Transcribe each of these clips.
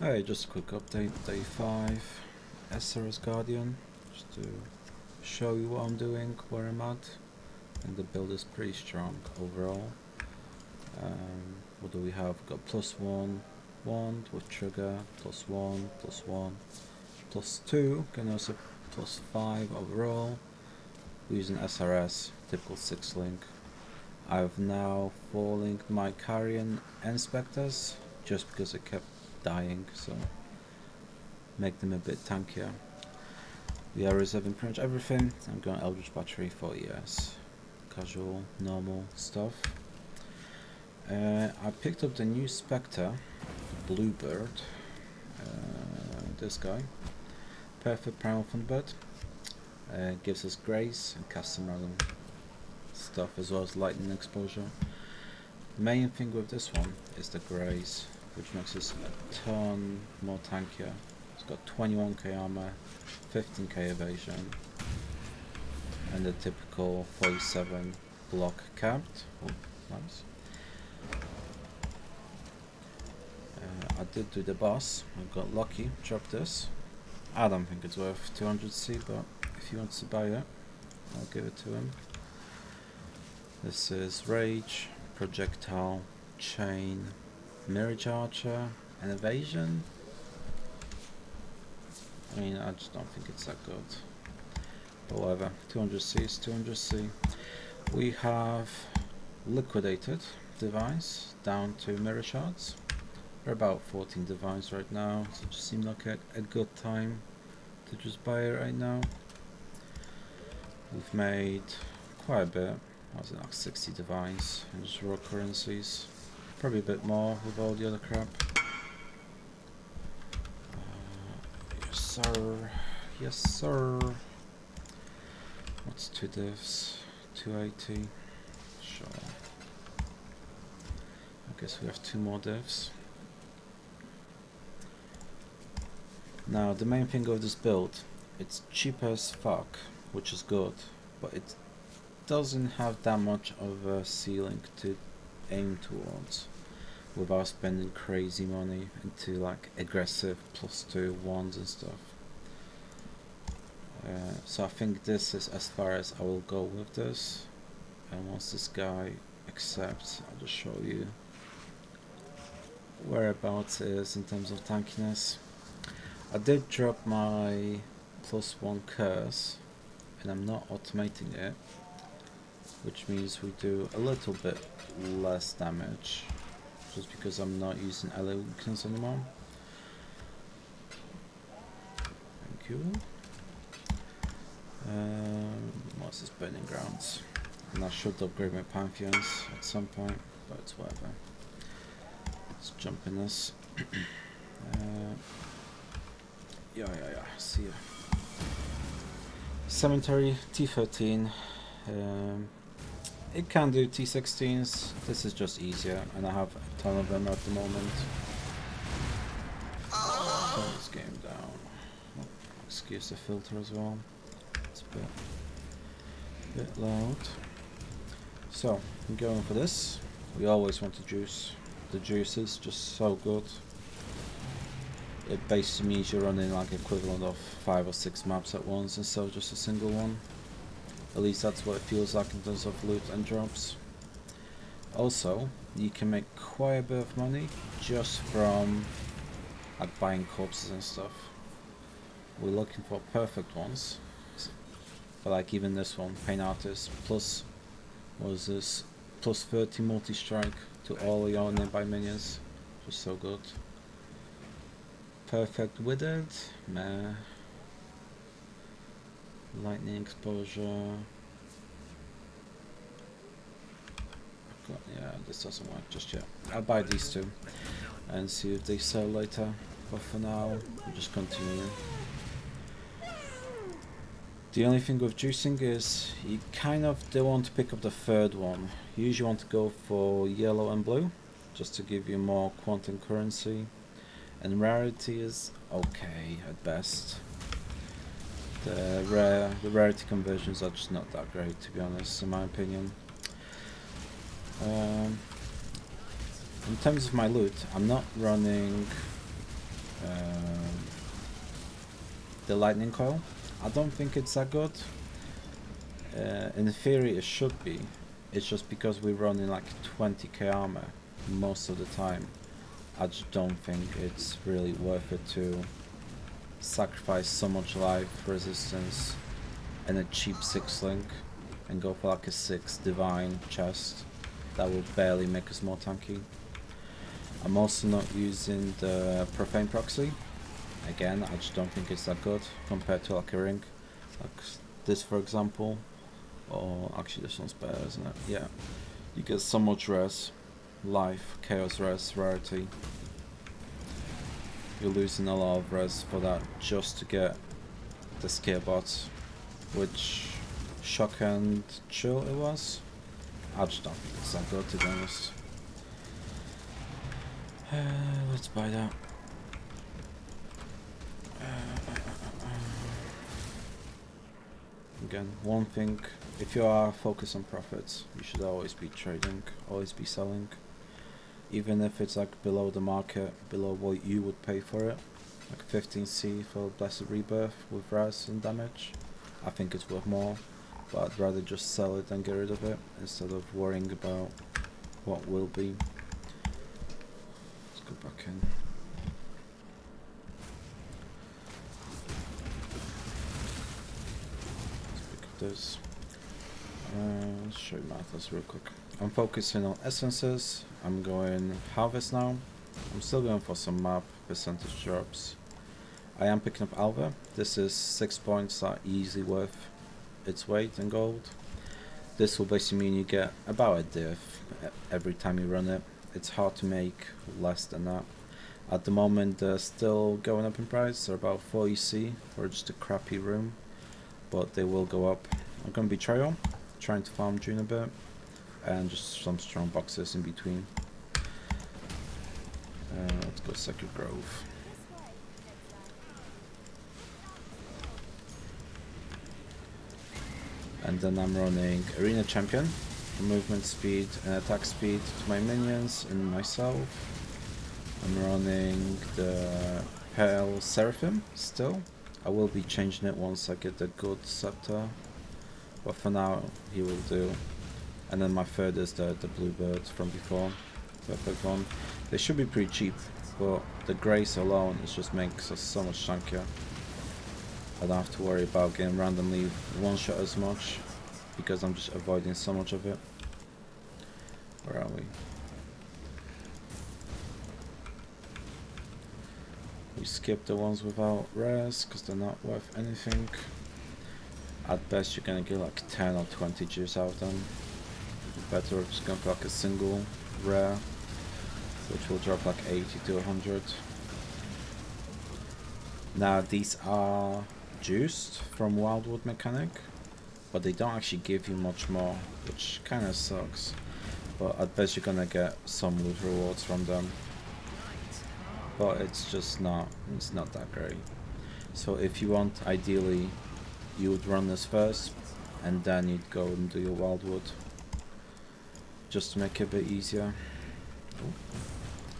Hey, just a quick update, day 5, SRS Guardian, just to show you what I'm doing, where I'm at. I think the build is pretty strong overall. What do we have? We've got +1 wand with trigger, +1, +1, +2, can also +5 overall. We're using SRS, typical 6 link. I've now 4 linked my Carrion and Spectres, just because it kept dying, so make them a bit tankier. We are reserving pretty much everything. I'm going Eldritch Battery for ES. Casual, normal stuff. I picked up the new Spectre, Bluebird. This guy. Perfect Primal Thunderbird. Gives us grace and cast some random stuff as well as lightning exposure. Main thing with this one is the grace, which makes us a ton more tankier. It's got 21k armor, 15k evasion, and the typical 47 block capped. Oh, nice. I did do the boss. I got lucky, dropped this. I don't think it's worth 200c, but if he wants to buy it, I'll give it to him. This is Rage, Projectile, Chain, Mirage Archer, and Evasion. I mean, I just don't think it's that good. But whatever, 200c is 200c. We have liquidated Device down to Mirror Shards. We're about 14 Divines right now, so it just seemed like a good time to just buy it right now. We've made quite a bit. What was it, like 60 Divines and just raw currencies. Probably a bit more with all the other crap. Yes sir, yes sir. What's 2 divs? 280. Sure. I guess we have 2 more divs. Now the main thing of this build, it's cheap as fuck, which is good, but it doesn't have that much of a ceiling to aim towards without spending crazy money into like aggressive +2 wands and stuff. So I think this is as far as I will go with this, and once this guy accepts, I'll just show you whereabouts it is in terms of tankiness. I did drop my +1 curse, and I'm not automating it, which means we do a little bit less damage, just because I'm not using ally weakness anymore. Thank you. What's this, Burning Grounds? And I should upgrade my Pantheons at some point, but it's whatever. Let's jump in this. Yeah, see ya. Cemetery T13. It can do T16s. This is just easier, and I have a ton of them at the moment. Turn this game down. Oh, excuse the filter as well. It's a bit loud. So I'm going for this. We always want to juice. The juice is just so good. It basically means you're running like equivalent of 5 or 6 maps at once instead of just a single one. At least that's what it feels like in terms of loot and drops. Also, you can make quite a bit of money just from like buying corpses and stuff. We're looking for perfect ones, but like even this one, Pain Artist, plus, what is this, +30 multi-strike to all your nearby minions, just so good. Perfect with it, meh. Lightning exposure. Yeah, this doesn't work just yet. I'll buy these 2 and see if they sell later, but for now we'll just continue. The only thing with juicing is you kind of don't want to pick up the 3rd one. You usually want to go for yellow and blue, just to give you more quantum currency, and rarity is okay at best. The rarity conversions are just not that great, to be honest, in my opinion. In terms of my loot, I'm not running the lightning coil. I don't think it's that good. In theory it should be. It's just because we're running like 20k armor most of the time. I just don't think it's really worth it to sacrifice so much life resistance and a cheap 6 link and go for like a 6 divine chest that will barely make us more tanky. I'm also not using the profane proxy. Again, I just don't think it's that good compared to like a ring like this for example. Or actually this one's better, isn't it? Yeah, you get so much res, life, chaos res, rarity. You're losing a lot of res for that just to get the scare bots, which shock and chill it was. I just don't think it's that good, to be honest. Let's buy that. Again, one thing, if you are focused on profits, you should always be trading, always be selling. Even if it's like below the market, below what you would pay for it. Like 15c for Blessed Rebirth with res and damage. I think it's worth more, but I'd rather just sell it and get rid of it, instead of worrying about what will be. Let's go back in. This. Let's show you Mathis real quick. I'm focusing on essences. I'm going harvest now. I'm still going for some map percentage drops. I am picking up Alva. This is 6 points that are easily worth its weight in gold. This will basically mean you get about a diff every time you run it. It's hard to make less than that. At the moment they're still going up in price. They're about 40c for just a crappy room, but they will go up. I'm going to be trying to farm June a bit, and just some strong boxes in between. Let's go Sacred Grove. And then I'm running Arena Champion for movement speed and attack speed to my minions and myself. I'm running the Pale Seraphim still. I will be changing it once I get the good scepter, but for now he will do. And then my third is the Bluebird from before, perfect one. They should be pretty cheap, but the grace alone is just makes us so much chunkier. I don't have to worry about getting randomly one shot as much, because I'm just avoiding so much of it. Where are we? We skip the ones without res because they're not worth anything. At best you're gonna get like 10 or 20 juice out of them. Better just going for like a single rare, which will drop like 80 to 100. Now these are juiced from Wildwood mechanic, but they don't actually give you much more, which kinda sucks. But at best you're gonna get some loot rewards from them. But it's just not that great. So if you want, ideally you would run this first and then you'd go and do your Wildwood, just to make it a bit easier.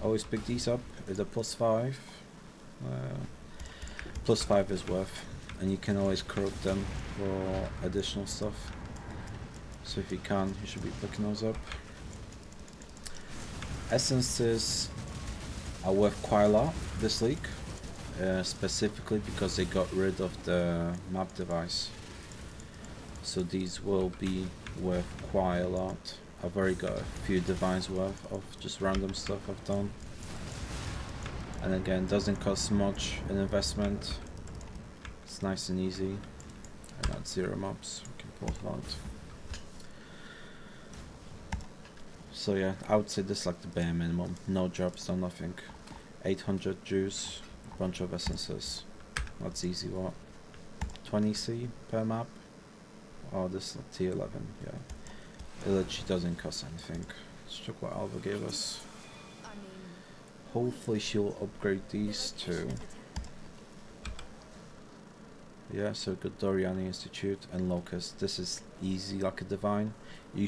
Always pick these up with a +5. +5 is worth, and you can always corrupt them for additional stuff. So if you can, you should be picking those up. Essences are worth quite a lot this league, specifically because they got rid of the map device. So these will be worth quite a lot. I've already got a few divines worth of just random stuff I've done. And again, doesn't cost much in investment. It's nice and easy. And at 0 mobs, we can pull it out. So yeah, I would say this is like the bare minimum. No drops, no nothing. 800 juice, bunch of essences. That's easy, what? 20c per map? Oh, this is tier 11, yeah. It literally doesn't cost anything. Let's check what Alva gave us. Hopefully she'll upgrade these two. Yeah, so good Doriani Institute and Locust. This is easy like a divine. You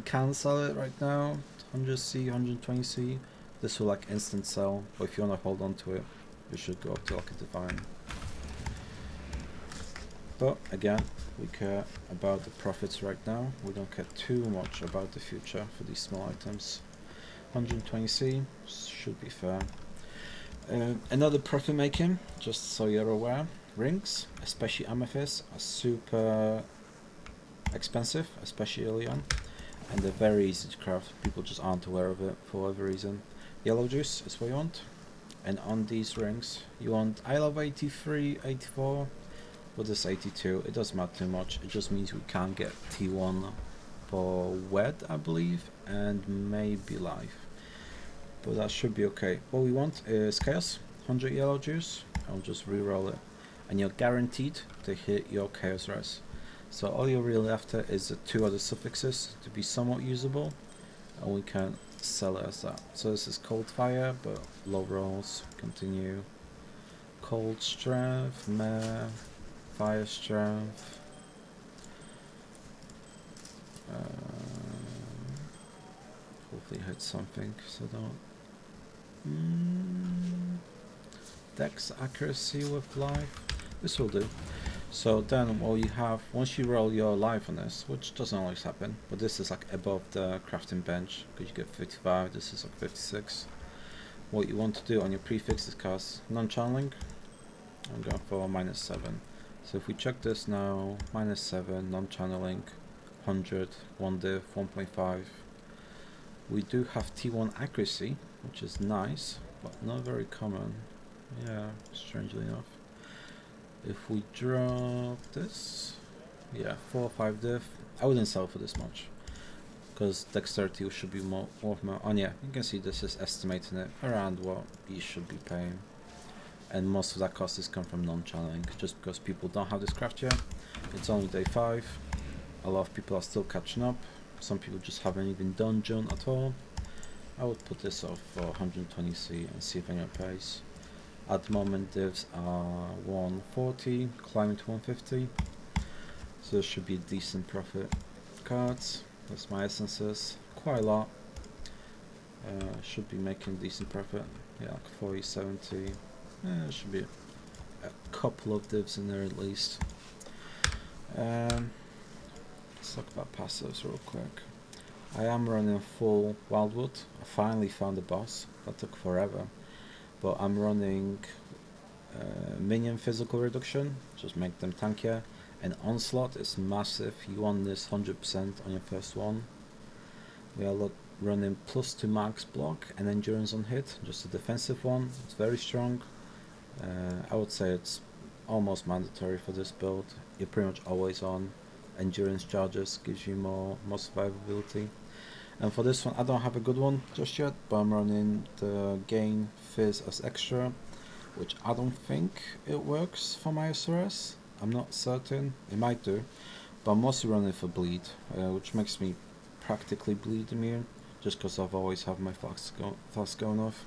can sell it right now. 100c, 120c. This will like instant sell, but if you wanna hold on to it, we should go up to Lucky Divine. But again, we care about the profits right now. We don't care too much about the future for these small items. 120C should be fair. Another profit making, just so you're aware, rings, especially amethysts, are super expensive, especially early on, and they're very easy to craft. People just aren't aware of it for whatever reason. Yellow juice is what you want, and on these rings you want, I love 83, 84, with this 82, it doesn't matter too much, it just means we can't get T1 for wed, I believe, and maybe life, but that should be okay. What we want is chaos, 100 yellow juice, I'll just re-roll it, and you're guaranteed to hit your chaos res. So all you're really after is the 2 other suffixes to be somewhat usable, and we can sell it as that. So this is cold fire, but low rolls, continue. Cold strength, meh, fire strength. Hopefully hit something, so don't. Dex accuracy with life. This will do. So then what you have, once you roll your life on this, which doesn't always happen, but this is like above the crafting bench, because you get 55, this is like 56. What you want to do on your prefix is cast non-channeling. I'm going for -7. So if we check this now, -7, non-channeling, 100, 1 div, 1.5. We do have T1 accuracy, which is nice, but not very common. Yeah, strangely enough. If we drop this, yeah, 4 or 5 div, I wouldn't sell for this much, because dexterity should be more worth more. Oh yeah, you can see this is estimating it around what you should be paying, and most of that cost is come from non-channeling, just because people don't have this craft yet. It's only day 5, a lot of people are still catching up, some people just haven't even done June at all. I would put this off for 120C and see if anyone pays. At the moment divs are 140, climbing to 150, so this should be a decent profit. Cards, that's my essences, quite a lot, should be making decent profit, yeah, like 40, 70, there should be a couple of divs in there at least. Let's talk about passives real quick. I am running full Wildwood. I finally found the boss, that took forever. But I'm running minion physical reduction, just make them tankier, and onslaught is massive. You want this 100% on your first one. We are running +2 max block and endurance on hit, just a defensive one. It's very strong. I would say it's almost mandatory for this build. You're pretty much always on. Endurance charges gives you more survivability. And for this one, I don't have a good one just yet, but I'm running the gain fizz as extra, which I don't think it works for my SRS. I'm not certain, it might do, but I'm mostly running for bleed, which makes me practically bleed immune, just because I've always had my flask going off.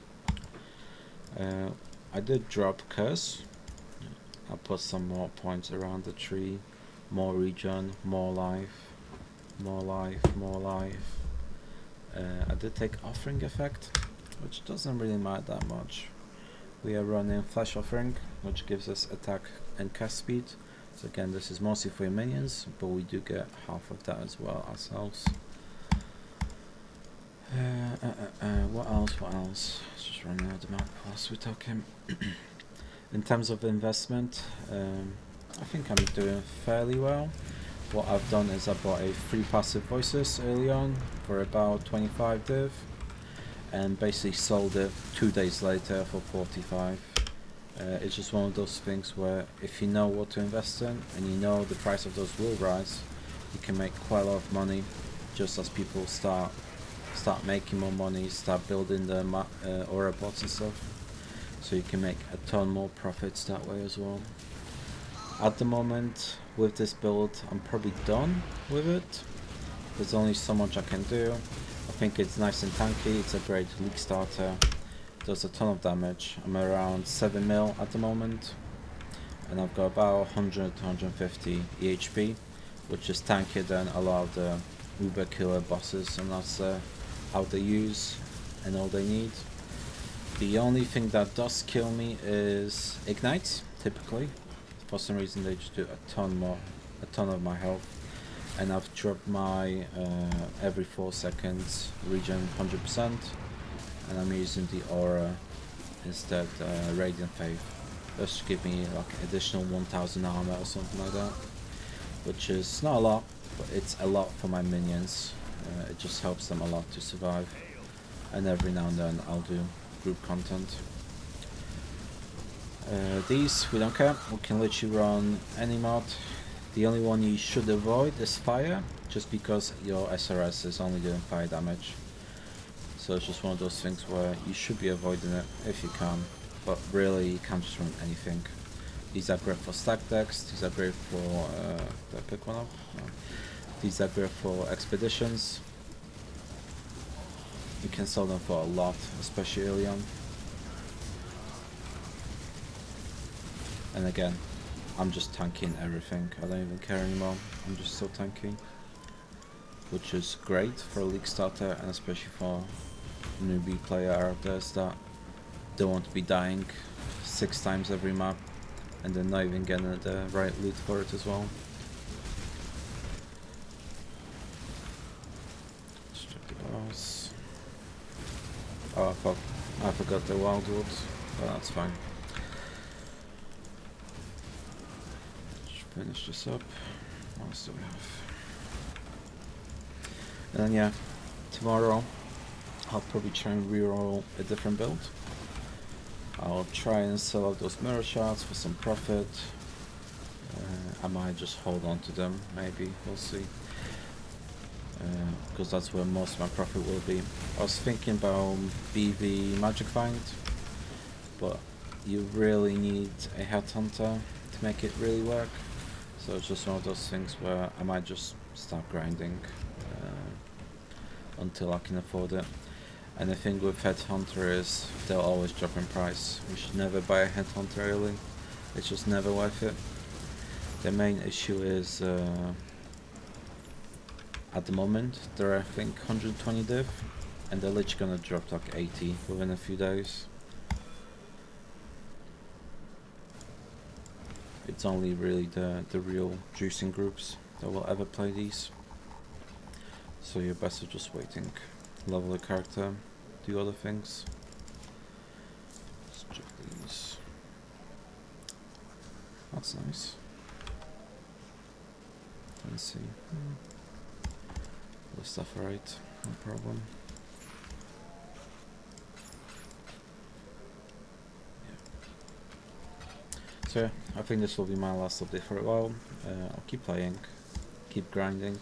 I did drop curse. I put some more points around the tree, more regen, more life, more life, more life. I did take offering effect, which doesn't really matter that much. We are running flash offering, which gives us attack and cast speed. So again, this is mostly for your minions, but we do get half of that as well ourselves. What else? Let's just run out the map whilst we're talking. In terms of investment, I think I'm doing fairly well. What I've done is I bought a free passive voices early on for about 25 div, and basically sold it 2 days later for 45. It's just one of those things where if you know what to invest in and you know the price of those will rise, you can make quite a lot of money just as people start making more money, start building the aura bots and stuff, so you can make a ton more profits that way as well. At the moment with this build I'm probably done with it. There's only so much I can do. I think it's nice and tanky, it's a great league starter, does a ton of damage. I'm around 7 mil at the moment, and I've got about 100 to 150 EHP, which is tankier than a lot of the uber killer bosses, and that's how they use and all they need. The only thing that does kill me is ignites, typically. For some reason they just do a ton of my health. And I've dropped my every 4 seconds regen 100%, and I'm using the aura instead, Radiant Faith. That should give me like additional 1000 armor or something like that, which is not a lot, but it's a lot for my minions. It just helps them a lot to survive, and every now and then I'll do group content. These we don't care, we can literally run any mod. The only one you should avoid is fire, just because your SRS is only doing fire damage. So it's just one of those things where you should be avoiding it if you can, but really you can't just run anything. These are great for stack decks, these are great for, did I pick one up? No. These are great for expeditions. You can sell them for a lot, especially early on. And again, I'm just tanking everything, I don't even care anymore, I'm just so tanky. Which is great for a league starter, and especially for newbie player out there that don't want to be dying 6 times every map and then not even getting the right loot for it as well. Let's check the boss. Oh fuck, I forgot the wildwood, but that's fine. Finish this up. What else do we have? And then yeah, tomorrow I'll probably try and reroll a different build. I'll try and sell out those mirror shots for some profit. I might just hold on to them, maybe, we'll see. Because that's where most of my profit will be. I was thinking about BV Magic Find, but you really need a headhunter to make it really work. So it's just one of those things where I might just start grinding until I can afford it. And the thing with Headhunter is they'll always drop in price. You should never buy a Headhunter early. It's just never worth it. The main issue is at the moment they're I think 120 div, and they're literally gonna drop like 80 within a few days. It's only really the real juicing groups that will ever play these. So you're best off just waiting. Level the character, do other things. Let's check these. That's nice. Let's see. The stuff right, no problem. So yeah, I think this will be my last update for a while. I'll keep playing, keep grinding,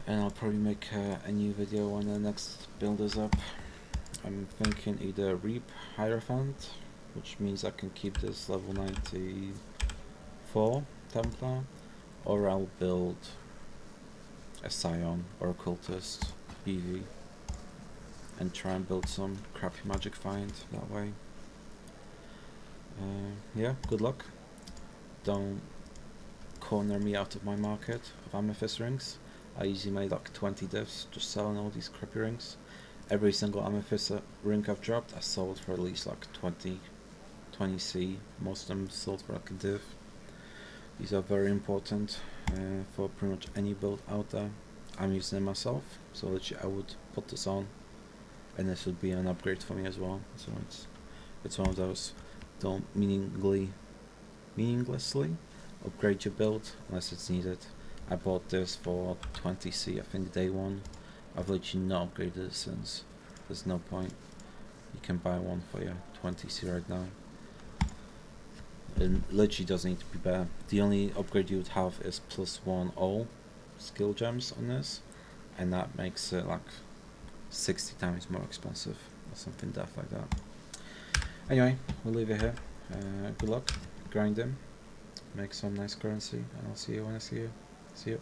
and I'll probably make a new video when the next build is up. I'm thinking either Reap Hierophant, which means I can keep this level 94 Templar, or I'll build a Scion or a Cultist BV and try and build some crappy magic find that way. Yeah, good luck. Don't corner me out of my market of amethyst rings. I usually made like 20 divs just selling all these crappy rings. Every single amethyst ring I've dropped I sold for at least like 20 C. Most of them sold for like a div. These are very important for pretty much any build out there. I'm using them myself, so literally I would put this on and this would be an upgrade for me as well. So it's one of those. Don't meaninglessly upgrade your build unless it's needed. I bought this for 20 C, I think day one. I've literally not upgraded it since. There's no point. You can buy one for your 20 C right now. It literally doesn't need to be bad. The only upgrade you would have is +1 all skill gems on this, and that makes it like 60 times more expensive or something daft like that. Anyway, we'll leave it here. Good luck, grind them, make some nice currency, and I'll see you when I see you. See you.